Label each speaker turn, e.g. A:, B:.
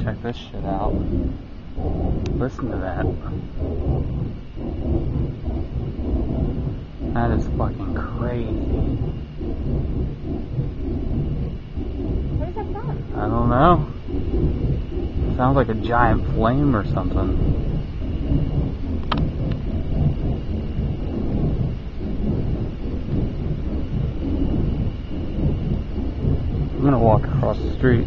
A: check this shit out. Listen to that. That is fucking crazy.
B: Where's that from?
A: I don't know. Sounds like a giant flame or something. I'm gonna walk across the street.